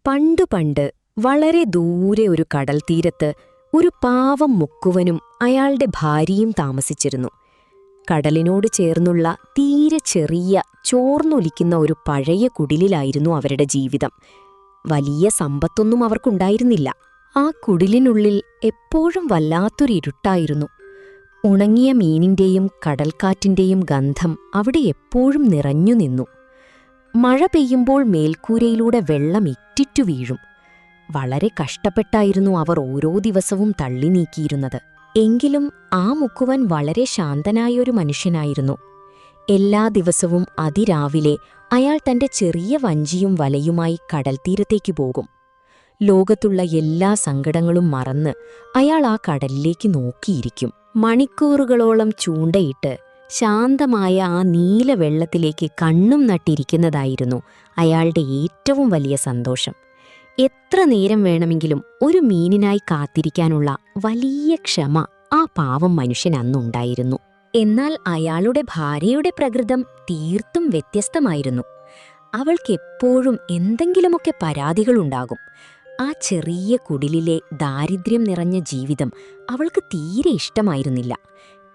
പണ്ടു പണ്ട് വളരെ ദൂരെ ഒരു കടൽത്തീരത്ത് ഒരു പാവം മുക്കുവനും അയാളുടെ ഭാര്യയും താമസിച്ചിരുന്നു. കടലിനോട് ചേർന്നുള്ള തീരെ ചെറിയ ചോർന്നൊലിക്കുന്ന ഒരു പഴയ കുടിലിലായിരുന്നു അവരുടെ ജീവിതം. വലിയ സമ്പത്തൊന്നും അവർക്കുണ്ടായിരുന്നില്ല. ആ കുടിലിനുള്ളിൽ എപ്പോഴും വല്ലാത്തൊരിരുട്ടായിരുന്നു. ഉണങ്ങിയ മീനിന്റെയും കടൽക്കാറ്റിന്റെയും ഗന്ധം അവിടെ എപ്പോഴും നിറഞ്ഞു നിന്നു. മഴ പെയ്യുമ്പോൾ മേൽക്കൂരയിലൂടെ വെള്ളം ഇറ്റിറ്റു വീഴും. വളരെ കഷ്ടപ്പെട്ടായിരുന്നു അവർ ഓരോ ദിവസവും തള്ളി നീക്കിയിരുന്നത്. എങ്കിലും ആ മുക്കുവൻ വളരെ ശാന്തനായൊരു മനുഷ്യനായിരുന്നു. എല്ലാ ദിവസവും അതിരാവിലെ അയാൾ തന്റെ ചെറിയ വഞ്ചിയും വലയുമായി കടൽത്തീരത്തേക്ക് പോകും. ലോകത്തുള്ള എല്ലാ സങ്കടങ്ങളും മറന്ന് അയാൾ ആ കടലിലേക്ക് നോക്കിയിരിക്കും. മണിക്കൂറുകളോളം ചൂണ്ടയിട്ട് ശാന്തമായ ആ നീല വെള്ളത്തിലേക്ക് കണ്ണും നട്ടിരിക്കുന്നതായിരുന്നു അയാളുടെ ഏറ്റവും വലിയ സന്തോഷം. എത്ര നേരം വേണമെങ്കിലും ഒരു മീനിനായി കാത്തിരിക്കാനുള്ള വലിയ ക്ഷമ ആ പാവം മനുഷ്യൻ അന്നുണ്ടായിരുന്നു. എന്നാൽ അയാളുടെ ഭാര്യയുടെ പ്രകൃതം തീർത്തും വ്യത്യസ്തമായിരുന്നു. അവൾക്കെപ്പോഴും എന്തെങ്കിലുമൊക്കെ പരാതികളുണ്ടാകും. ആ ചെറിയ കുടിലിലെ ദാരിദ്ര്യം നിറഞ്ഞ ജീവിതം അവൾക്ക് തീരെ ഇഷ്ടമായിരുന്നില്ല.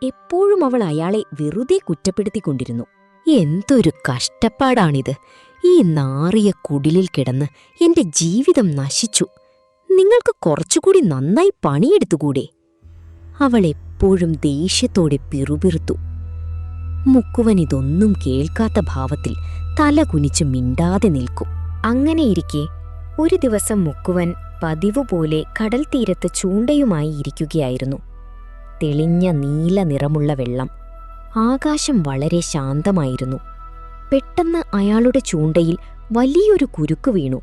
എപ്പോഴും അവൾ അയാളെ വെറുതെ കുറ്റപ്പെടുത്തിക്കൊണ്ടിരുന്നു. എന്തൊരു കഷ്ടപ്പാടാണിത്! ഈ നാറിയ കുടിലിൽ കിടന്ന് എന്റെ ജീവിതം നശിച്ചു. നിങ്ങൾക്ക് കുറച്ചുകൂടി നന്നായി പണിയെടുത്തുകൂടെ? അവൾ എപ്പോഴും ദേഷ്യത്തോടെ പിറുപിറുത്തു. മുക്കുവൻ ഇതൊന്നും കേൾക്കാത്ത ഭാവത്തിൽ തല കുനിച്ച് മിണ്ടാതെ നിൽക്കും. അങ്ങനെയിരിക്കെ ഒരു ദിവസം മുക്കുവൻ പതിവുപോലെ കടൽ തീരത്ത് ചൂണ്ടയുമായി ഇരിക്കുകയായിരുന്നു. തെളിഞ്ഞ നീല നിറമുള്ള വെള്ളം. ആകാശം വളരെ ശാന്തമായിരുന്നു. പെട്ടെന്ന് അയാളുടെ ചൂണ്ടയിൽ വലിയൊരു കുരുക്ക് വീണു.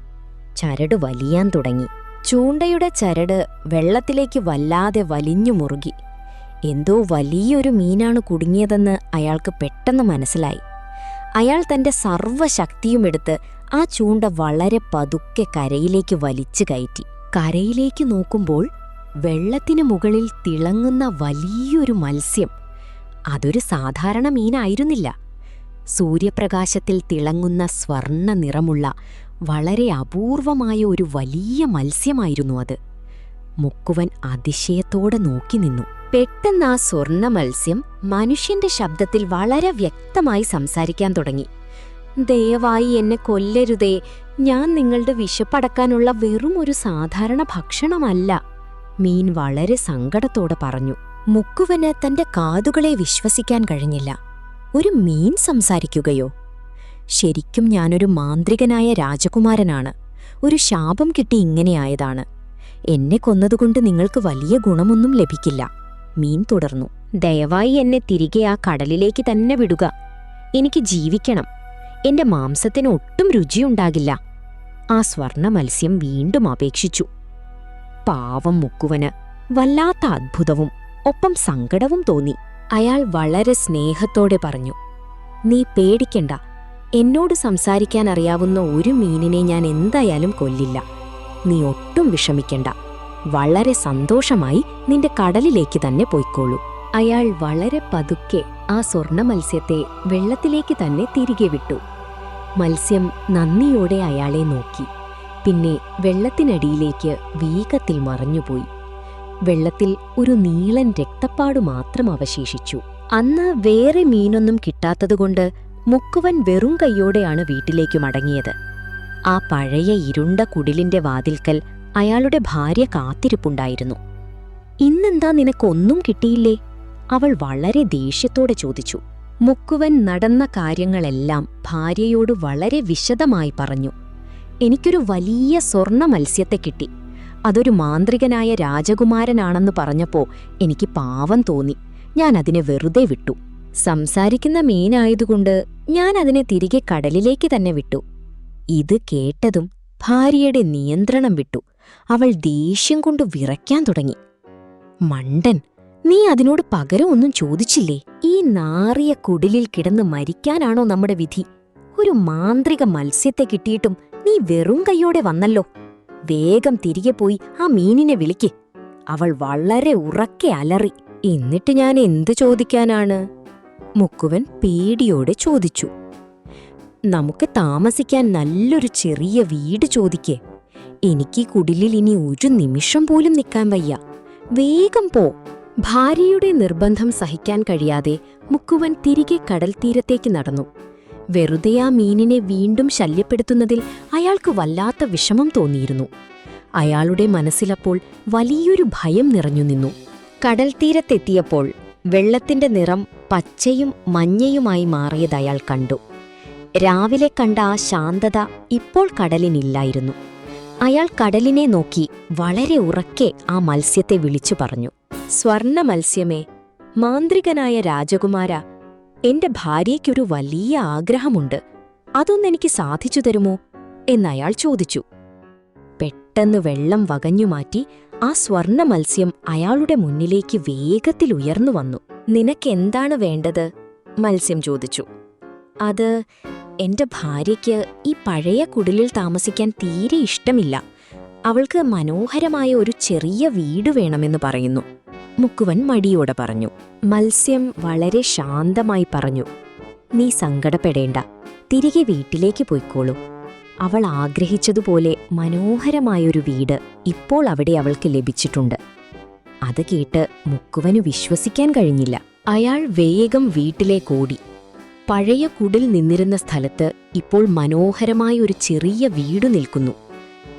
ചരട് വലിയാൻ തുടങ്ങി. ചൂണ്ടയുടെ ചരട് വെള്ളത്തിലേക്ക് വല്ലാതെ വലിഞ്ഞു മുറുകി. എന്തോ വലിയൊരു മീനാണ് കുടുങ്ങിയതെന്ന് അയാൾക്ക് പെട്ടെന്ന് മനസ്സിലായി. അയാൾ തന്റെ സർവ്വശക്തിയുമെടുത്ത് ആ ചൂണ്ട വളരെ പതുക്കെ കരയിലേക്ക് വലിച്ചു കയറ്റി. കരയിലേക്ക് നോക്കുമ്പോൾ വെള്ളത്തിനു മുകളിൽ തിളങ്ങുന്ന വലിയൊരു മത്സ്യം. അതൊരു സാധാരണ മീനായിരുന്നില്ല. സൂര്യപ്രകാശത്തിൽ തിളങ്ങുന്ന സ്വർണ്ണ നിറമുള്ള വളരെ അപൂർവമായ ഒരു വലിയ മത്സ്യമായിരുന്നു അത്. മുക്കുവൻ അതിശയത്തോടെ നോക്കി നിന്നു. പെട്ടെന്ന് ആ സ്വർണ്ണ മത്സ്യം മനുഷ്യന്റെ ശബ്ദത്തിൽ വളരെ വ്യക്തമായി സംസാരിക്കാൻ തുടങ്ങി. ദയവായി എന്നെ കൊല്ലരുതേ, ഞാൻ നിങ്ങളുടെ വിശപ്പടക്കാനുള്ള വെറും ഒരു സാധാരണ ഭക്ഷണമല്ല. മീൻ വളരെ സങ്കടത്തോടെ പറഞ്ഞു. മുക്കുവന് തന്റെ കാതുകളെ വിശ്വസിക്കാൻ കഴിഞ്ഞില്ല. ഒരു മീൻ സംസാരിക്കുകയോ? ശരിക്കും ഞാനൊരു മാന്ത്രികനായ രാജകുമാരനാണ്. ഒരു ശാപം കിട്ടി ഇങ്ങനെയായതാണ്. എന്നെ കൊന്നതുകൊണ്ട് നിങ്ങൾക്ക് വലിയ ഗുണമൊന്നും ലഭിക്കില്ല. മീൻ തുടർന്നു. ദയവായി എന്നെ തിരികെ ആ കടലിലേക്ക് തന്നെ വിടുക. എനിക്ക് ജീവിക്കണം. എന്റെ മാംസത്തിന് ഒട്ടും രുചിയുണ്ടാകില്ല. ആ സ്വർണ്ണ മത്സ്യം വീണ്ടും അപേക്ഷിച്ചു. പാവം മുക്കുവന് വല്ലാത്ത അത്ഭുതവും ഒപ്പം സങ്കടവും തോന്നി. അയാൾ വളരെ സ്നേഹത്തോടെ പറഞ്ഞു, നീ പേടിക്കണ്ട. എന്നോട് സംസാരിക്കാൻ അറിയാവുന്ന ഒരു മീനിനെ ഞാൻ എന്തായാലും കൊല്ലില്ല. നീ ഒട്ടും വിഷമിക്കണ്ട. വളരെ സന്തോഷമായി നിന്റെ കടലിലേക്ക് തന്നെ പോയിക്കോളൂ. അയാൾ വളരെ പതുക്കെ ആ സ്വർണ്ണ മത്സ്യത്തെ വെള്ളത്തിലേക്ക് തന്നെ തിരികെ വിട്ടു. മത്സ്യം നന്ദിയോടെ അയാളെ നോക്കി. പിന്നെ വെള്ളത്തിനടിയിലേക്ക് വേഗത്തിൽ മറഞ്ഞുപോയി. വെള്ളത്തിൽ ഒരു നീളൻ രക്തപ്പാടു മാത്രം അവശേഷിച്ചു. അന്ന് വേറെ മീനൊന്നും കിട്ടാത്തതുകൊണ്ട് മുക്കുവൻ വെറും കൈയോടെയാണ് വീട്ടിലേക്കു മടങ്ങിയത്. ആ പഴയ ഇരുണ്ട കുടിലിന്റെ വാതിൽക്കൽ അയാളുടെ ഭാര്യ കാത്തിരിപ്പുണ്ടായിരുന്നു. ഇന്നെന്താ നിനക്കൊന്നും കിട്ടിയില്ലേ? അവൾ വളരെ ദേഷ്യത്തോടെ ചോദിച്ചു. മുക്കുവൻ നടന്ന കാര്യങ്ങളെല്ലാം ഭാര്യയോട് വളരെ വിശദമായി പറഞ്ഞു. എനിക്കൊരു വലിയ സ്വർണ്ണ മത്സ്യത്തെ കിട്ടി. അതൊരു മാന്ത്രികനായ രാജകുമാരനാണെന്ന് പറഞ്ഞപ്പോ എനിക്ക് പാവം തോന്നി. ഞാൻ അതിനെ വെറുതെ വിട്ടു. സംസാരിക്കുന്ന മീനായതുകൊണ്ട് ഞാൻ അതിനെ തിരികെ കടലിലേക്ക് തന്നെ വിട്ടു. ഇത് കേട്ടതും ഭാര്യയുടെ നിയന്ത്രണം വിട്ടു. അവൾ ദേഷ്യം കൊണ്ട് വിറയ്ക്കാൻ തുടങ്ങി. മണ്ടൻ, നീ അതിനോട് പകരം ഒന്നും ചോദിച്ചില്ലേ? ഈ നാറിയ കുടിലിൽ കിടന്ന് മരിക്കാനാണോ നമ്മുടെ വിധി? ഒരു മാന്ത്രിക മത്സ്യത്തെ കിട്ടിയിട്ടും നീ വെറും കൈയോടെ വന്നല്ലോ. വേഗം തിരികെ പോയി ആ മീനിനെ വിളിക്ക്. അവൾ വളരെ ഉറക്കെ അലറി. എന്നിട്ട് ഞാൻ എന്തു ചോദിക്കാനാണ്? മുക്കുവൻ പേടിയോടെ ചോദിച്ചു. നമുക്ക് താമസിക്കാൻ നല്ലൊരു ചെറിയ വീട് ചോദിക്കേ. എനിക്ക് കുടിലിൽ ഇനി ഒരു നിമിഷം പോലും നിൽക്കാൻ വയ്യ. വേഗം പോ. ഭാര്യയുടെ നിർബന്ധം സഹിക്കാൻ കഴിയാതെ മുക്കുവൻ തിരികെ കടൽത്തീരത്തേക്ക് നടന്നു. വെറുതെ ആ മീനിനെ വീണ്ടും ശല്യപ്പെടുത്തുന്നതിൽ അയാൾക്ക് വല്ലാത്ത വിഷമം തോന്നിയിരുന്നു. അയാളുടെ മനസ്സിലപ്പോൾ വലിയൊരു ഭയം നിറഞ്ഞു നിന്നു. കടൽത്തീരത്തെത്തിയപ്പോൾ വെള്ളത്തിന്റെ നിറം പച്ചയും മഞ്ഞയുമായി മാറിയത് അയാൾ കണ്ടു. രാവിലെ കണ്ട ആ ശാന്തത ഇപ്പോൾ കടലിനില്ലായിരുന്നു. അയാൾ കടലിനെ നോക്കി വളരെ ഉറക്കെ ആ മത്സ്യത്തെ വിളിച്ചു പറഞ്ഞു: സ്വർണ്ണ മത്സ്യമേ, മാന്ത്രികനായ രാജകുമാര, എന്റെ ഭാര്യയ്ക്കൊരു വലിയ ആഗ്രഹമുണ്ട്. അതൊന്നെനിക്ക് സാധിച്ചു തരുമോ എന്നയാൾ ചോദിച്ചു. പെട്ടെന്ന് വെള്ളം വകഞ്ഞുമാറ്റി ആ സ്വർണ്ണ മത്സ്യം അയാളുടെ മുന്നിലേക്ക് വേഗത്തിൽ ഉയർന്നു വന്നു. നിനക്കെന്താണ് വേണ്ടത്? മത്സ്യം ചോദിച്ചു. അത് എന്റെ ഭാര്യയ്ക്ക് ഈ പഴയ കുടിലിൽ താമസിക്കാൻ തീരെ ഇഷ്ടമില്ല. അവൾക്ക് മനോഹരമായ ഒരു ചെറിയ വീട് വേണമെന്ന് പറയുന്നു. മുക്കുവൻ മടിയോടെ പറഞ്ഞു. മത്സ്യം വളരെ ശാന്തമായി പറഞ്ഞു: നീ സങ്കടപ്പെടേണ്ട, തിരികെ വീട്ടിലേക്ക് പോയിക്കോളൂ. അവൾ ആഗ്രഹിച്ചതുപോലെ മനോഹരമായൊരു വീട് ഇപ്പോൾ അവിടെ അവൾക്ക് ലഭിച്ചിട്ടുണ്ട്. അത് കേട്ട് മുക്കുവനു വിശ്വസിക്കാൻ കഴിഞ്ഞില്ല. അയാൾ വേഗം വീട്ടിലേക്കോടി. പഴയ കുടിൽ നിന്നിരുന്ന സ്ഥലത്ത് ഇപ്പോൾ മനോഹരമായൊരു ചെറിയ വീട് നിൽക്കുന്നു.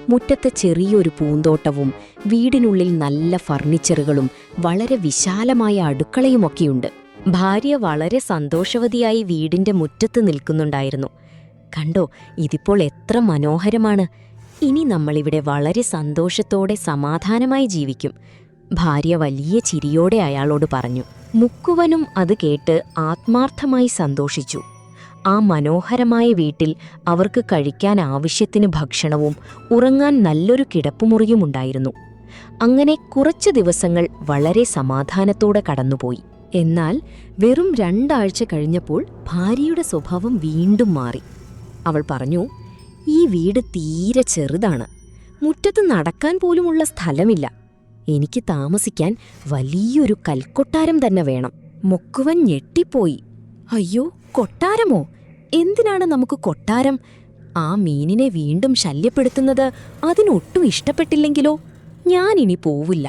മുറ്റത്ത് ചെറിയൊരു പൂന്തോട്ടവും വീടിനുള്ളിൽ നല്ല ഫർണിച്ചറുകളും വളരെ വിശാലമായ അടുക്കളയുമൊക്കെയുണ്ട്. ഭാര്യ വളരെ സന്തോഷവതിയായി വീടിന്റെ മുറ്റത്ത് നിൽക്കുന്നുണ്ടായിരുന്നു. കണ്ടോ, ഇതിപ്പോൾ എത്ര മനോഹരമാണ്. ഇനി നമ്മളിവിടെ വളരെ സന്തോഷത്തോടെ സമാധാനമായി ജീവിക്കും. ഭാര്യ വലിയ ചിരിയോടെ അയാളോട് പറഞ്ഞു. മുക്കുവനും അത് കേട്ട് ആത്മാർത്ഥമായി സന്തോഷിച്ചു. ആ മനോഹരമായ വീട്ടിൽ അവർക്ക് കഴിക്കാൻ ആവശ്യത്തിന് ഭക്ഷണവും ഉറങ്ങാൻ നല്ലൊരു കിടപ്പുമുറിയുമുണ്ടായിരുന്നു. അങ്ങനെ കുറച്ചു ദിവസങ്ങൾ വളരെ സമാധാനത്തോടെ കടന്നുപോയി. എന്നാൽ വെറും 2 ആഴ്ച കഴിഞ്ഞപ്പോൾ ഭാര്യയുടെ സ്വഭാവം വീണ്ടും മാറി. അവൾ പറഞ്ഞു: ഈ വീട് തീരെ ചെറുതാണ്. മുറ്റത്ത് നടക്കാൻ പോലുമുള്ള സ്ഥലമില്ല. എനിക്ക് താമസിക്കാൻ വലിയൊരു കൽക്കൊട്ടാരം തന്നെ വേണം. മുക്കുവൻ ഞെട്ടിപ്പോയി. അയ്യോ, കൊട്ടാരമോ? എന്തിനാണ് നമുക്ക് കൊട്ടാരം? ആ മീനിനെ വീണ്ടും ശല്യപ്പെടുത്തുന്നത് അതിനൊട്ടും ഇഷ്ടപ്പെട്ടില്ലെങ്കിലോ? ഞാനിനി പോവില്ല.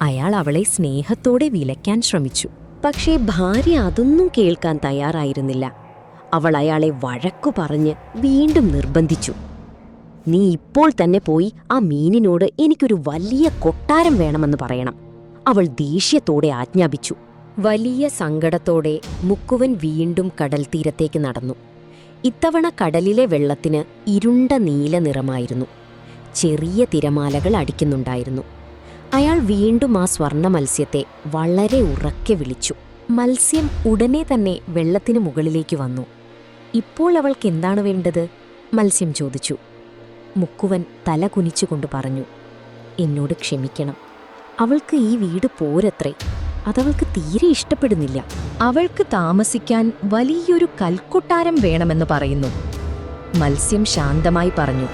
അയാൾ അവളെ സ്നേഹത്തോടെ വിലക്കാൻ ശ്രമിച്ചു. പക്ഷേ ഭാര്യ അതൊന്നും കേൾക്കാൻ തയ്യാറായിരുന്നില്ല. അവൾ അയാളെ വഴക്കു പറഞ്ഞ് വീണ്ടും നിർബന്ധിച്ചു. നീ ഇപ്പോൾ തന്നെ പോയി ആ മീനിനോട് എനിക്കൊരു വലിയ കൊട്ടാരം വേണമെന്ന് പറയണം. അവൾ ദേഷ്യത്തോടെ ആജ്ഞാപിച്ചു. വലിയ സങ്കടത്തോടെ മുക്കുവൻ വീണ്ടും കടൽത്തീരത്തേക്ക് നടന്നു. ഇത്തവണ കടലിലെ വെള്ളത്തിന് ഇരുണ്ട നീല നിറമായിരുന്നു. ചെറിയ തിരമാലകൾ അടിക്കുന്നുണ്ടായിരുന്നു. അയാൾ വീണ്ടും ആ സ്വർണ്ണ മത്സ്യത്തെ വളരെ ഉറക്കെ വിളിച്ചു. മത്സ്യം ഉടനെ തന്നെ വെള്ളത്തിനു മുകളിലേക്ക് വന്നു. ഇപ്പോൾ അവൾക്ക് എന്താണ് വേണ്ടത്? മത്സ്യം ചോദിച്ചു. മുക്കുവൻ തല കുനിച്ചുകൊണ്ട് പറഞ്ഞു: എന്നോട് ക്ഷമിക്കണം. അവൾക്ക് ഈ വീട് പോരത്രേ. അതവൾക്ക് തീരെ ഇഷ്ടപ്പെടുന്നില്ല. അവൾക്ക് താമസിക്കാൻ വലിയൊരു കൽക്കൊട്ടാരം വേണമെന്ന് പറയുന്നു. മത്സ്യം ശാന്തമായി പറഞ്ഞു.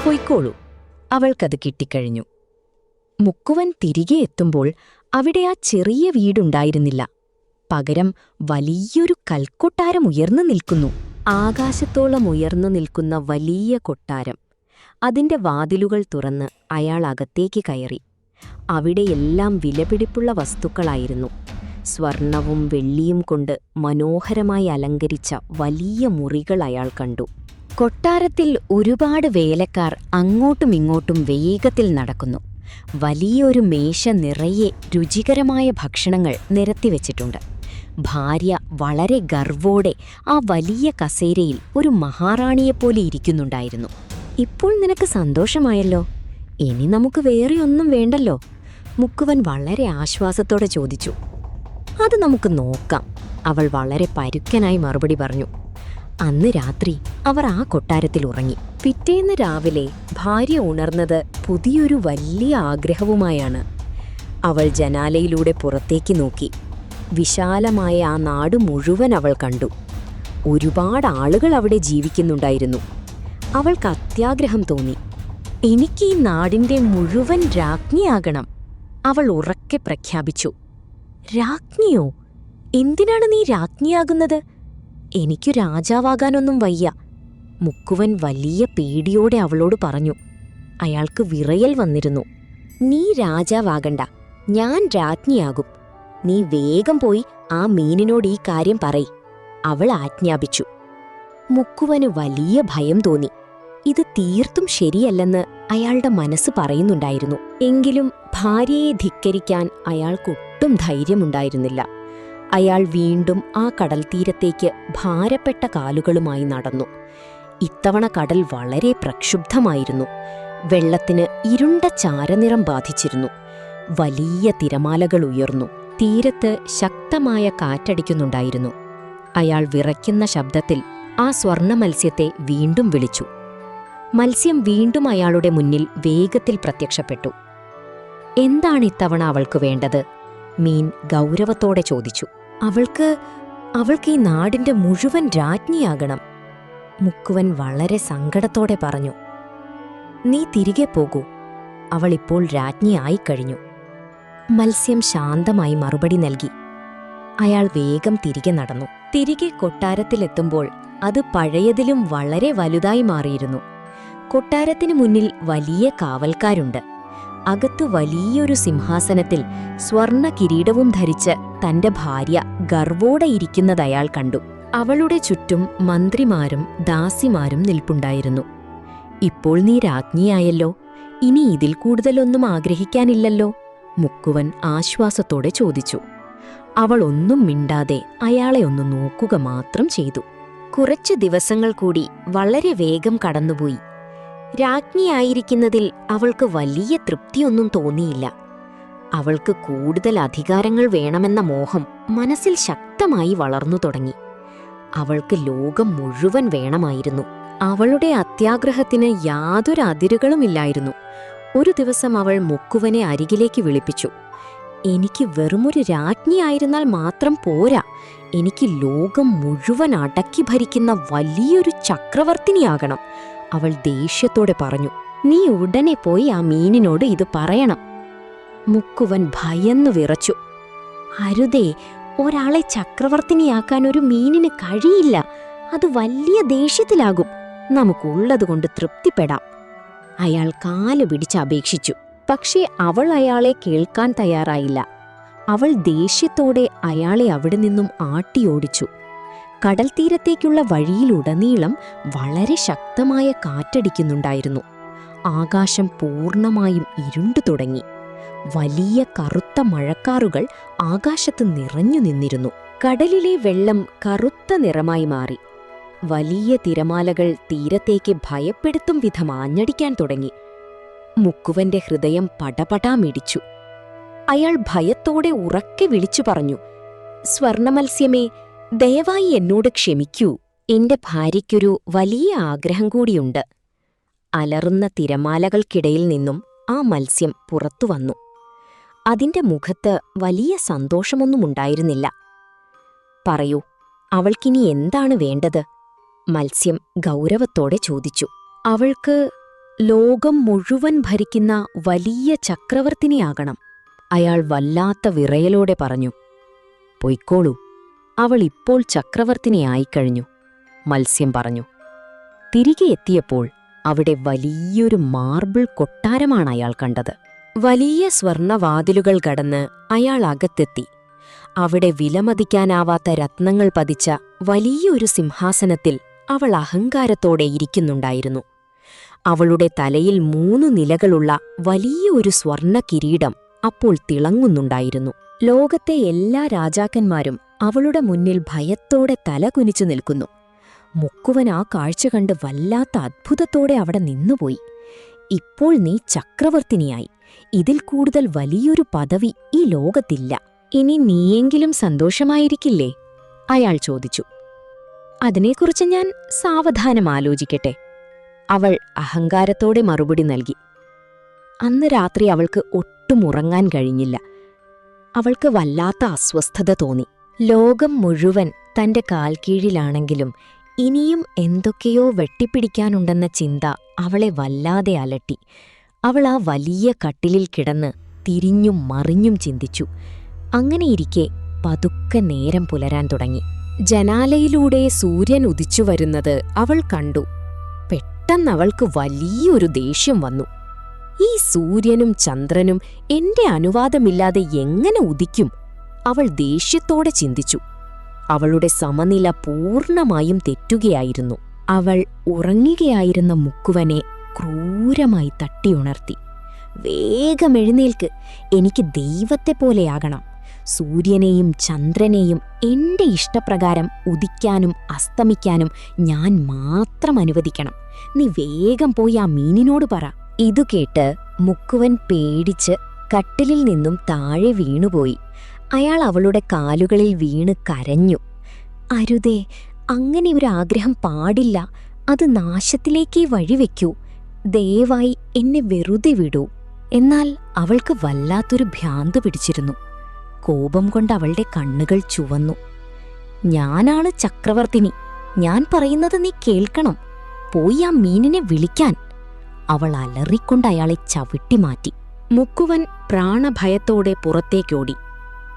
പൊയ്ക്കോളൂ, അവൾക്കത് കിട്ടിക്കഴിഞ്ഞു. മുക്കുവൻ തിരികെ എത്തുമ്പോൾ അവിടെ ആ ചെറിയ വീടുണ്ടായിരുന്നില്ല. പകരം വലിയൊരു കൽക്കൊട്ടാരം ഉയർന്നു നിൽക്കുന്നു. ആകാശത്തോളം ഉയർന്നു നിൽക്കുന്ന വലിയ കൊട്ടാരം. അതിന്റെ വാതിലുകൾ തുറന്ന് അയാൾ അകത്തേക്ക് കയറി. അവിടെയെല്ലാം വിലപിടിപ്പുള്ള വസ്തുക്കളായിരുന്നു. സ്വർണവും വെള്ളിയും കൊണ്ട് മനോഹരമായി അലങ്കരിച്ച വലിയ മുറികൾ അയാൾ കണ്ടു. കൊട്ടാരത്തിൽ ഒരുപാട് വേലക്കാർ അങ്ങോട്ടും ഇങ്ങോട്ടും വേഗത്തിൽ നടക്കുന്നു. വലിയൊരു മേശ നിറയെ രുചികരമായ ഭക്ഷണങ്ങൾ നിരത്തിവെച്ചിട്ടുണ്ട്. ഭാര്യ വളരെ ഗർവോടെ ആ വലിയ കസേരയിൽ ഒരു മഹാറാണിയെപ്പോലെ ഇരിക്കുന്നുണ്ടായിരുന്നു. ഇപ്പോൾ നിനക്ക് സന്തോഷമായല്ലോ, ഇനി നമുക്ക് വേറെ ഒന്നും വേണ്ടല്ലോ? മുക്കുവൻ വളരെ ആശ്വാസത്തോടെ ചോദിച്ചു. അത് നമുക്ക് നോക്കാം, അവൾ വളരെ പരുക്കനായി മറുപടി പറഞ്ഞു. അന്ന് രാത്രി അവർ ആ കൊട്ടാരത്തിൽ ഉറങ്ങി. പിറ്റേന്ന് രാവിലെ ഭാര്യ ഉണർന്നത് പുതിയൊരു വലിയ ആഗ്രഹവുമായാണ്. അവൾ ജനാലയിലൂടെ പുറത്തേക്ക് നോക്കി. വിശാലമായ ആ നാട് മുഴുവൻ അവൾ കണ്ടു. ഒരുപാട് ആളുകൾ അവിടെ ജീവിക്കുന്നുണ്ടായിരുന്നു. അവൾക്ക് അത്യാഗ്രഹം തോന്നി. എനിക്ക് ഈ നാടിന്റെ മുഴുവൻ രാജ്ഞിയാകണം, അവൾ ഉറക്കെ പ്രഖ്യാപിച്ചു. രാജ്ഞിയോ? എന്തിനാണ് നീ രാജ്ഞിയാകുന്നത്? എനിക്കു രാജാവാകാനൊന്നും വയ്യ, മുക്കുവൻ വലിയ പേടിയോടെ അവളോട് പറഞ്ഞു. അയാൾക്ക് വിറയൽ വന്നിരുന്നു. "നീ രാജാവാകണ്ട, ഞാൻ രാജ്ഞിയാകും. നീ വേഗം പോയി ആ മീനിനോട് ഈ കാര്യം പറയ്," അവൾ ആജ്ഞാപിച്ചു. മുക്കുവന് വലിയ ഭയം തോന്നി. ഇത് തീർത്തും ശരിയല്ലെന്ന് അയാളുടെ മനസ്സ് പറയുന്നുണ്ടായിരുന്നു. എങ്കിലും ഭാര്യയെ ധിക്കരിക്കാൻ അയാൾക്കൊട്ടും ധൈര്യമുണ്ടായിരുന്നില്ല. അയാൾ വീണ്ടും ആ കടൽത്തീരത്തേക്ക് ഭാരപ്പെട്ട കാലുകളുമായി നടന്നു. ഇത്തവണ കടൽ വളരെ പ്രക്ഷുബ്ധമായിരുന്നു. വെള്ളത്തിന് ഇരുണ്ട ചാരനിറം ബാധിച്ചിരുന്നു. വലിയ തിരമാലകൾ ഉയർന്നു. തീരത്ത് ശക്തമായ കാറ്റടിക്കുന്നുണ്ടായിരുന്നു. അയാൾ വിറയ്ക്കുന്ന ശബ്ദത്തിൽ ആ സ്വർണ്ണ മത്സ്യത്തെ വീണ്ടും വിളിച്ചു. മത്സ്യം വീണ്ടും അയാളുടെ മുന്നിൽ വേഗത്തിൽ പ്രത്യക്ഷപ്പെട്ടു. "എന്താണ് ഇത്തവണ അവൾക്ക് വേണ്ടത്?" മീൻ ഗൗരവത്തോടെ ചോദിച്ചു. അവൾക്ക് ഈ നാടിന്റെ മുഴുവൻ രാജ്ഞിയാകണം," മുക്കുവൻ വളരെ സങ്കടത്തോടെ പറഞ്ഞു. "നീ തിരികെ പോകൂ, അവളിപ്പോൾ രാജ്ഞിയായിക്കഴിഞ്ഞു." മത്സ്യം ശാന്തമായി മറുപടി നൽകി. അയാൾ വേഗം തിരികെ നടന്നു. തിരികെ കൊട്ടാരത്തിലെത്തുമ്പോൾ അത് പഴയതിലും വളരെ വലുതായി മാറിയിരുന്നു. കൊട്ടാരത്തിനു മുന്നിൽ വലിയ കാവൽക്കാരുണ്ട്. അകത്തു വലിയൊരു സിംഹാസനത്തിൽ സ്വർണ്ണ കിരീടവും ധരിച്ച് തന്റെ ഭാര്യ ഗർവോടെ ഇരിക്കുന്നതയാൾ കണ്ടു. അവളുടെ ചുറ്റും മന്ത്രിമാരും ദാസിമാരും നിൽപ്പുണ്ടായിരുന്നു. "ഇപ്പോൾ നീ രാജ്ഞിയായല്ലോ, ഇനി ഇതിൽ കൂടുതലൊന്നും ആഗ്രഹിക്കാനില്ലല്ലോ?" മുക്കുവൻ ആശ്വാസത്തോടെ ചോദിച്ചു. അവൾ ഒന്നും മിണ്ടാതെ അയാളെ ഒന്ന് നോക്കുക മാത്രം ചെയ്തു. കുറച്ചു ദിവസങ്ങൾ കൂടി വളരെ വേഗം കടന്നുപോയി. രാജ്ഞിയായിരിക്കുന്നതിൽ അവൾക്ക് വലിയ തൃപ്തിയൊന്നും തോന്നിയില്ല. അവൾക്ക് കൂടുതൽ അധികാരങ്ങൾ വേണമെന്ന മോഹം മനസ്സിൽ ശക്തമായി വളർന്നു തുടങ്ങി. അവൾക്ക് ലോകം മുഴുവൻ വേണമായിരുന്നു. അവളുടെ അത്യാഗ്രഹത്തിന് യാതൊരു അതിരുകളുമില്ലായിരുന്നു. ഒരു ദിവസം അവൾ മുക്കുവനെ അരികിലേക്ക് വിളിപ്പിച്ചു. "എനിക്ക് വെറുമൊരു രാജ്ഞിയായിരുന്നാൽ മാത്രം പോരാ, എനിക്ക് ലോകം മുഴുവൻ അടക്കി ഭരിക്കുന്ന വലിയൊരു ചക്രവർത്തിനിയാകണം," അവൾ ദേഷ്യത്തോടെ പറഞ്ഞു. "നീ ഉടനെ പോയി ആ മീനിനോട് ഇത് പറയണം." മുക്കുവൻ ഭയന്നു വിറച്ചു. "അരുതേ, ഒരാളെ ചക്രവർത്തിനിയാക്കാൻ ഒരു മീനിന് കഴിയില്ല. അത് വലിയ ദേഷ്യത്തിലാകും. നമുക്കുള്ളതുകൊണ്ട് തൃപ്തിപ്പെടാം." അയാൾ കാലു പിടിച്ച് അപേക്ഷിച്ചു. പക്ഷേ അവൾ അയാളെ കേൾക്കാൻ തയ്യാറായില്ല. അവൾ ദേഷ്യത്തോടെ അയാളെ അവിടെ നിന്നും ആട്ടിയോടിച്ചു. കടൽത്തീരത്തേക്കുള്ള വഴിയിലുടനീളം വളരെ ശക്തമായ കാറ്റടിക്കുന്നുണ്ടായിരുന്നു. ആകാശം പൂർണ്ണമായും ഇരുണ്ടു തുടങ്ങി. വലിയ കറുത്ത മഴക്കാറുകൾ ആകാശത്ത് നിറഞ്ഞു നിന്നിരുന്നു. കടലിലെ വെള്ളം കറുത്ത നിറമായി മാറി. വലിയ തിരമാലകൾ തീരത്തേക്ക് ഭയപ്പെടുത്തും വിധം ആഞ്ഞടിക്കാൻ തുടങ്ങി. മുക്കുവന്റെ ഹൃദയം പടപടാമിടിച്ചു. അയാൾ ഭയത്തോടെ ഉറക്കെ വിളിച്ചു പറഞ്ഞു, "സ്വർണമത്സ്യമേ, ദയവായി എന്നോട് ക്ഷമിക്കൂ. എന്റെ ഭാര്യയ്ക്കൊരു വലിയ ആഗ്രഹം കൂടിയുണ്ട്." അലറുന്ന തിരമാലകൾക്കിടയിൽ നിന്നും ആ മത്സ്യം പുറത്തുവന്നു. അതിന്റെ മുഖത്ത് വലിയ സന്തോഷമൊന്നുമുണ്ടായിരുന്നില്ല. "പറയൂ, അവൾക്കിനി എന്താണ് വേണ്ടത്?" മത്സ്യം ഗൗരവത്തോടെ ചോദിച്ചു. "അവൾക്ക് ലോകം മുഴുവൻ ഭരിക്കുന്ന വലിയ ചക്രവർത്തിനിയാകണം," അയാൾ വല്ലാത്ത വിറയലോടെ പറഞ്ഞു. "പൊയ്ക്കോളൂ, അവൾ ഇപ്പോൾ ചക്രവർത്തിനിയായിക്കഴിഞ്ഞു," മത്സ്യം പറഞ്ഞു. തിരികെ എത്തിയപ്പോൾ അവിടെ വലിയൊരു മാർബിൾ കൊട്ടാരമാണ് അയാൾ കണ്ടത്. വലിയ സ്വർണവാതിലുകൾ കടന്ന് അയാൾ അകത്തെത്തി. അവിടെ വിലമതിക്കാനാവാത്ത രത്നങ്ങൾ പതിച്ച വലിയൊരു സിംഹാസനത്തിൽ അവൾ അഹങ്കാരത്തോടെ ഇരിക്കുന്നുണ്ടായിരുന്നു. അവളുടെ തലയിൽ 3 നിലകളുള്ള വലിയ ഒരു സ്വർണ്ണ കിരീടം അപ്പോൾ തിളങ്ങുന്നുണ്ടായിരുന്നു. ലോകത്തെ എല്ലാ രാജാക്കന്മാരും അവളുടെ മുന്നിൽ ഭയത്തോടെ തല കുനിച്ചു നിൽക്കുന്നു. മുക്കുവൻ ആ കാഴ്ച കണ്ട് വല്ലാത്ത അത്ഭുതത്തോടെ അവിടെ നിന്നുപോയി. "ഇപ്പോൾ നീ ചക്രവർത്തിനിയായി. ഇതിൽ കൂടുതൽ വലിയൊരു പദവി ഈ ലോകത്തില്ല. ഇനി നീയെങ്കിലും സന്തോഷമായിരിക്കില്ലേ?" അയാൾ ചോദിച്ചു. "അതിനെക്കുറിച്ച് ഞാൻ സാവധാനം ആലോചിക്കട്ടെ," അവൾ അഹങ്കാരത്തോടെ മറുപടി നൽകി. അന്ന് രാത്രി അവൾക്ക് ഒട്ടും ഉറങ്ങാൻ കഴിഞ്ഞില്ല. അവൾക്ക് വല്ലാത്ത അസ്വസ്ഥത തോന്നി. ലോകം മുഴുവൻ തന്റെ കാൽക്കീഴിലാണെങ്കിലും ഇനിയും എന്തൊക്കെയോ വെട്ടിപ്പിടിക്കാനുണ്ടെന്ന ചിന്ത അവളെ വല്ലാതെ അലട്ടി. അവൾ ആ വലിയ കട്ടിലിൽ കിടന്ന് തിരിഞ്ഞും മറിഞ്ഞും ചിന്തിച്ചു. അങ്ങനെയിരിക്കെ പതുക്കെ നേരം പുലരാൻ തുടങ്ങി. ജനാലയിലൂടെ സൂര്യൻ ഉദിച്ചുവരുന്നത് അവൾ കണ്ടു. പെട്ടെന്നവൾക്ക് വലിയൊരു ദേഷ്യം വന്നു. ഈ സൂര്യനും ചന്ദ്രനും എന്റെ അനുവാദമില്ലാതെ എങ്ങനെ ഉദിക്കും? അവൾ ദേഷ്യത്തോടെ ചിന്തിച്ചു. അവളുടെ സമനില പൂർണ്ണമായും തെറ്റുകയായിരുന്നു. അവൾ ഉറങ്ങുകയായിരുന്ന മുക്കുവനെ ക്രൂരമായി തട്ടിയുണർത്തി. വേഗം എഴുന്നേൽക്ക്, എനിക്ക് ദൈവത്തെപ്പോലെയാകണം. സൂര്യനെയും ചന്ദ്രനെയും എന്റെ ഇഷ്ടപ്രകാരം ഉദിക്കാനും അസ്തമിക്കാനും ഞാൻ മാത്രം അനുവദിക്കണം. നീ വേഗം പോയി ആ മീനിനോട് പറ. ഇതു കേട്ട് മുക്കുവൻ പേടിച്ച് കട്ടിലിൽ നിന്നും താഴെ വീണുപോയി. അയാൾ അവളുടെ കാലുകളിൽ വീണ് കരഞ്ഞു. അരുതേ, അങ്ങനെ ഒരു ആഗ്രഹം പാടില്ല. അത് നാശത്തിലേക്കേ വഴിവെക്കൂ. ദയവായി എന്നെ വെറുതെ വിടൂ. എന്നാൽ അവൾക്ക് വല്ലാത്തൊരു ഭ്രാന്ത് പിടിച്ചിരുന്നു. കോപം കൊണ്ട് അവളുടെ കണ്ണുകൾ ചുവന്നു. ഞാനാണ് ചക്രവർത്തിനി. ഞാൻ പറയുന്നത് നീ കേൾക്കണം. പോയി ആ മീനിനെ വിളിക്കാൻ. അവൾ അലറിക്കൊണ്ട് അയാളെ ചവിട്ടിമാറ്റി. മുക്കുവൻ പ്രാണഭയത്തോടെ പുറത്തേക്കോടി.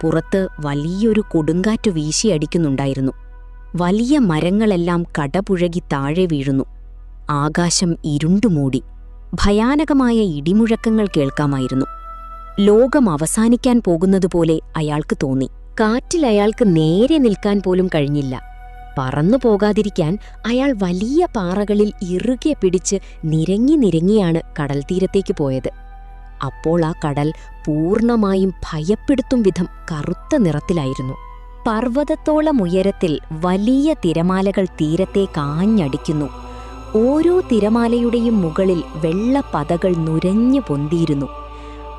പുറത്ത് വലിയൊരു കൊടുങ്കാറ്റ് വീശിയടിക്കുന്നുണ്ടായിരുന്നു. വലിയ മരങ്ങളെല്ലാം കടപുഴകി താഴെ വീഴുന്നു. ആകാശം ഇരുണ്ടുമൂടി. ഭയാനകമായ ഇടിമുഴക്കങ്ങൾ കേൾക്കാമായിരുന്നു. ലോകം അവസാനിക്കാൻ പോകുന്നതുപോലെ അയാൾക്ക് തോന്നി. കാറ്റിൽ അയാൾക്ക് നേരെ നിൽക്കാൻ പോലും കഴിഞ്ഞില്ല. പറന്നു പോകാതിരിക്കാൻ അയാൾ വലിയ പാറകളിൽ ഇറുകെ പിടിച്ച് നിരങ്ങിയാണ് കടൽത്തീരത്തേക്ക് പോയത്. അപ്പോൾ ആ കടൽ പൂർണ്ണമായും ഭയപ്പെടുത്തും വിധം കറുത്ത നിറത്തിലായിരുന്നു. പർവ്വതത്തോളം ഉയരത്തിൽ വലിയ തിരമാലകൾ തീരത്തേക്കാഞ്ഞടിക്കുന്നു. ഓരോ തിരമാലയുടെയും മുകളിൽ വെള്ളപ്പതകൾ നുരഞ്ഞു പൊന്തിയിരുന്നു.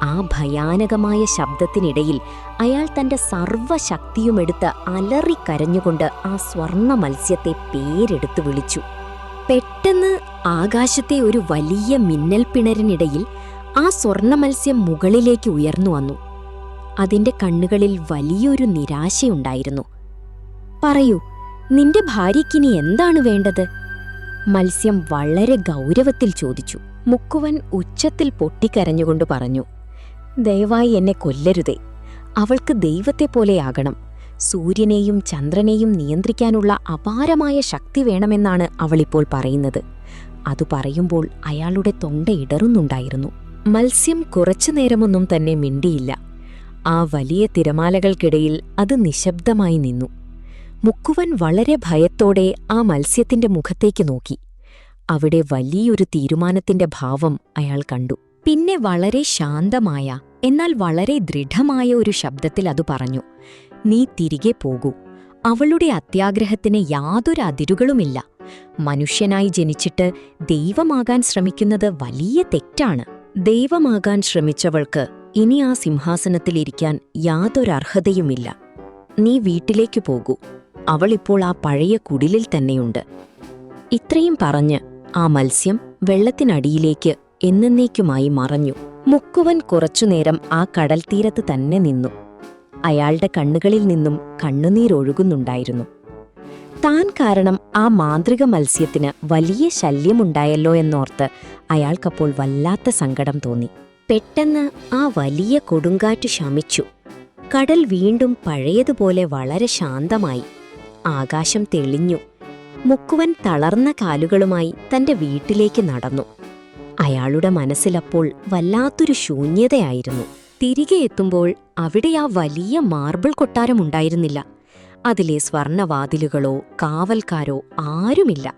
ആ ഭയാനകമായ ശബ്ദത്തിനിടയിൽ അയാൾ തന്റെ സർവ്വശക്തിയുമെടുത്ത് അലറിക്കരഞ്ഞുകൊണ്ട് ആ സ്വർണ്ണ മത്സ്യത്തെ പേരെടുത്തു വിളിച്ചു. പെട്ടെന്ന് ആകാശത്തെ ഒരു വലിയ മിന്നൽപ്പിണരിനിടയിൽ ആ സ്വർണ്ണമത്സ്യം മുകളിലേക്ക് ഉയർന്നു വന്നു. അതിന്റെ കണ്ണുകളിൽ വലിയൊരു നിരാശയുണ്ടായിരുന്നു. പറയൂ, നിന്റെ ഭാര്യയ്ക്കിനി എന്താണ് വേണ്ടത്? മത്സ്യം വളരെ ഗൗരവത്തിൽ ചോദിച്ചു. മുക്കുവൻ ഉച്ചത്തിൽ പൊട്ടിക്കരഞ്ഞുകൊണ്ട് പറഞ്ഞു, ദയവായി എന്നെ കൊല്ലരുതേ. അവൾക്ക് ദൈവത്തെപ്പോലെയാകണം. സൂര്യനെയും ചന്ദ്രനെയും നിയന്ത്രിക്കാനുള്ള അപാരമായ ശക്തി വേണമെന്നാണ് അവളിപ്പോൾ പറയുന്നത്. അതു പറയുമ്പോൾ അയാളുടെ തൊണ്ട ഇടറുന്നുണ്ടായിരുന്നു. മത്സ്യം കുറച്ചുനേരമൊന്നും തന്നെ മിണ്ടിയില്ല. ആ വലിയ തിരമാലകൾക്കിടയിൽ അത് നിശബ്ദമായി നിന്നു. മുക്കുവൻ വളരെ ഭയത്തോടെ ആ മത്സ്യത്തിന്റെ മുഖത്തേക്ക് നോക്കി. അവിടെ വലിയൊരു തീരുമാനത്തിന്റെ ഭാവം അയാൾ കണ്ടു. പിന്നെ വളരെ ശാന്തമായ എന്നാൽ വളരെ ദൃഢമായ ഒരു ശബ്ദത്തിൽ അത് പറഞ്ഞു, നീ തിരികെ പോകൂ. അവളുടെ അത്യാഗ്രഹത്തിന് യാതൊരു അതിരുകളുമില്ല. മനുഷ്യനായി ജനിച്ചിട്ട് ദൈവമാകാൻ ശ്രമിക്കുന്നത് വലിയ തെറ്റാണ്. ദൈവമാകാൻ ശ്രമിച്ചവൾക്ക് ഇനി ആ സിംഹാസനത്തിലിരിക്കാൻ യാതൊരർഹതയുമില്ല. നീ വീട്ടിലേക്കു പോകൂ. അവളിപ്പോൾ ആ പഴയ കുടിലിൽ തന്നെയുണ്ട്. ഇത്രയും പറഞ്ഞ് ആ മത്സ്യം വെള്ളത്തിനടിയിലേക്ക് എന്നേക്കുമായി മറഞ്ഞു. മുക്കുവൻ കുറച്ചുനേരം ആ കടൽത്തീരത്ത് തന്നെ നിന്നു. അയാളുടെ കണ്ണുകളിൽ നിന്നും കണ്ണുനീരൊഴുകുന്നുണ്ടായിരുന്നു. താൻ കാരണം ആ മാന്ത്രിക മത്സ്യത്തിന് വലിയ ശല്യമുണ്ടായല്ലോ എന്നോർത്ത് അയാൾക്കപ്പോൾ വല്ലാത്ത സങ്കടം തോന്നി. പെട്ടെന്ന് ആ വലിയ കൊടുങ്കാറ്റ് ശമിച്ചു. കടൽ വീണ്ടും പഴയതുപോലെ വളരെ ശാന്തമായി. ആകാശം തെളിഞ്ഞു. മുക്കുവൻ തളർന്ന കാലുകളുമായി തന്റെ വീട്ടിലേക്ക് നടന്നു. അയാളുടെ മനസ്സിലപ്പോൾ വല്ലാത്തൊരു ശൂന്യതയായിരുന്നു. തിരികെ എത്തുമ്പോൾ അവിടെ ആ വലിയ മാർബിൾ കൊട്ടാരമുണ്ടായിരുന്നില്ല. അതിലെ സ്വർണവാതിലുകളോ കാവൽക്കാരോ ആരുമില്ല.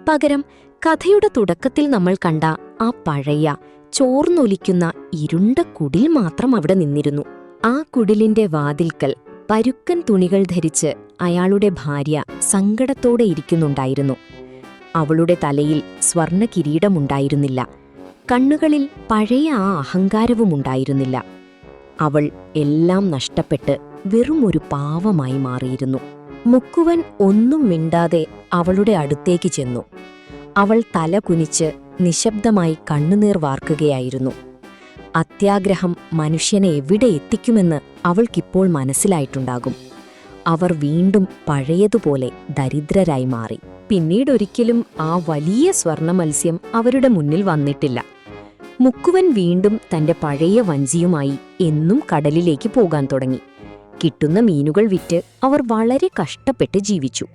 പകരം കഥയുടെ തുടക്കത്തിൽ നമ്മൾ കണ്ട ആ പഴയ ചോർന്നൊലിക്കുന്ന ഇരുണ്ട കുടിൽ മാത്രം അവിടെ നിന്നിരുന്നു. ആ കുടിലിന്റെ വാതിൽക്കൽ പരുക്കൻ തുണികൾ ധരിച്ച് അയാളുടെ ഭാര്യ സങ്കടത്തോടെ ഇരിക്കുന്നുണ്ടായിരുന്നു. അവളുടെ തലയിൽ സ്വർണ്ണ കിരീടമുണ്ടായിരുന്നില്ല. കണ്ണുകളിൽ പഴയ ആ അഹങ്കാരവുമുണ്ടായിരുന്നില്ല. അവൾ എല്ലാം നഷ്ടപ്പെട്ട് വെറുമൊരു പാവമായി മാറിയിരുന്നു. മുക്കുവൻ ഒന്നും മിണ്ടാതെ അവളുടെ അടുത്തേക്ക് ചെന്നു. അവൾ തല കുനിച്ച് നിശബ്ദമായി കണ്ണുനീർ വാർക്കുകയായിരുന്നു. അത്യാഗ്രഹം മനുഷ്യനെ എവിടെ എത്തിക്കുമെന്ന് അവൾക്കിപ്പോൾ മനസ്സിലായിട്ടുണ്ടാകും. അവർ വീണ്ടും പഴയതുപോലെ ദരിദ്രരായി മാറി. പിന്നീടൊരിക്കലും ആ വലിയ സ്വർണമത്സ്യം അവരുടെ മുന്നിൽ വന്നിട്ടില്ല. മുക്കുവൻ വീണ്ടും തന്റെ പഴയ വഞ്ചിയുമായി എന്നും കടലിലേക്ക് പോകാൻ തുടങ്ങി. കിട്ടുന്ന മീനുകൾ വിറ്റ് അവർ വളരെ കഷ്ടപ്പെട്ട് ജീവിച്ചു.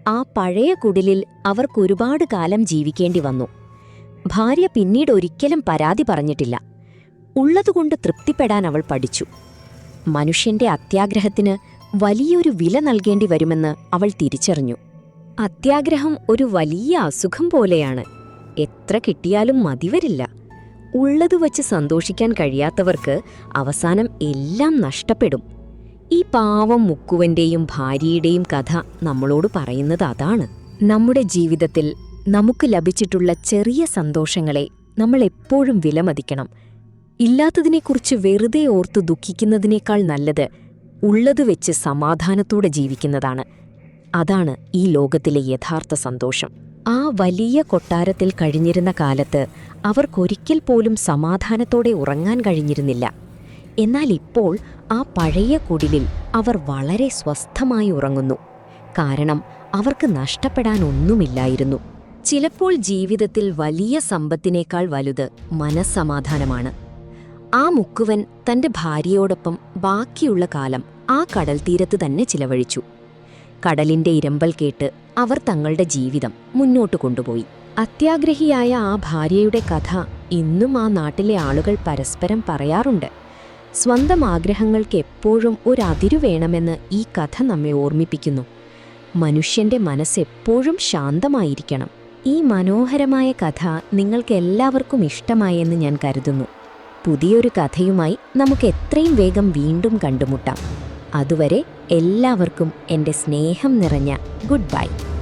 ആ പഴയ കുടിലിൽ അവർക്കൊരുപാട് കാലം ജീവിക്കേണ്ടി വന്നു. ഭാര്യ പിന്നീട് ഒരിക്കലും പരാതി പറഞ്ഞിട്ടില്ല. ഉള്ളതുകൊണ്ട് തൃപ്തിപ്പെടാൻ അവൾ പഠിച്ചു. മനുഷ്യന്റെ അത്യാഗ്രഹത്തിന് വലിയൊരു വില നൽകേണ്ടി വരുമെന്ന് അവൾ തിരിച്ചറിഞ്ഞു. അത്യാഗ്രഹം ഒരു വലിയ അസുഖം പോലെയാണ്. എത്ര കിട്ടിയാലും മതിവരില്ല. ഉള്ളതു വച്ച് സന്തോഷിക്കാൻ കഴിയാത്തവർക്ക് അവസാനം എല്ലാം നഷ്ടപ്പെടും. ഈ പാവം മുക്കുവന്റെയും ഭാര്യയുടെയും കഥ നമ്മളോട് പറയുന്നത് അതാണ്. നമ്മുടെ ജീവിതത്തിൽ നമുക്ക് ലഭിച്ചിട്ടുള്ള ചെറിയ സന്തോഷങ്ങളെ നമ്മൾ എപ്പോഴും വിലമതിക്കണം. ഇല്ലാത്തതിനെക്കുറിച്ച് വെറുതെ ഓർത്തു ദുഃഖിക്കുന്നതിനേക്കാൾ നല്ലത് ഉള്ളതു വെച്ച് സമാധാനത്തോടെ ജീവിക്കുന്നതാണ്. അതാണ് ഈ ലോകത്തിലെ യഥാർത്ഥ സന്തോഷം. ആ വലിയ കൊട്ടാരത്തിൽ കഴിഞ്ഞിരുന്ന കാലത്ത് അവർക്കൊരിക്കൽ പോലും സമാധാനത്തോടെ ഉറങ്ങാൻ കഴിഞ്ഞിരുന്നില്ല. എന്നാൽ ഇപ്പോൾ ആ പഴയ കുടിലിൽ അവർ വളരെ സ്വസ്ഥമായി ഉറങ്ങുന്നു. കാരണം അവർക്ക് നഷ്ടപ്പെടാൻ ഒന്നുമില്ലായിരുന്നു. ചിലപ്പോൾ ജീവിതത്തിൽ വലിയ സമ്പത്തിനേക്കാൾ വലുത് മനസ്സമാധാനമാണ്. ആ മുക്കുവൻ തന്റെ ഭാര്യയോടൊപ്പം ബാക്കിയുള്ള കാലം ആ കടൽത്തീരത്ത് തന്നെ ചിലവഴിച്ചു. കടലിന്റെ ഇരമ്പൽ കേട്ട് അവർ തങ്ങളുടെ ജീവിതം മുന്നോട്ട് കൊണ്ടുപോയി. അത്യാഗ്രഹിയായ ആ ഭാര്യയുടെ കഥ ഇന്നും ആ നാട്ടിലെ ആളുകൾ പരസ്പരം പറയാറുണ്ട്. സ്വന്തം ആഗ്രഹങ്ങൾക്ക് എപ്പോഴും ഒരതിരു വേണമെന്ന് ഈ കഥ നമ്മെ ഓർമ്മിപ്പിക്കുന്നു. മനുഷ്യന്റെ മനസ്സെപ്പോഴും ശാന്തമായിരിക്കണം. ഈ മനോഹരമായ കഥ നിങ്ങൾക്കെല്ലാവർക്കും ഇഷ്ടമായെന്ന് ഞാൻ കരുതുന്നു. പുതിയൊരു കഥയുമായി നമുക്ക് എത്രയും വേഗം വീണ്ടും കണ്ടുമുട്ടാം. അതുവരെ എല്ലാവർക്കും എൻ്റെ സ്നേഹം നിറഞ്ഞ ഗുഡ് ബൈ.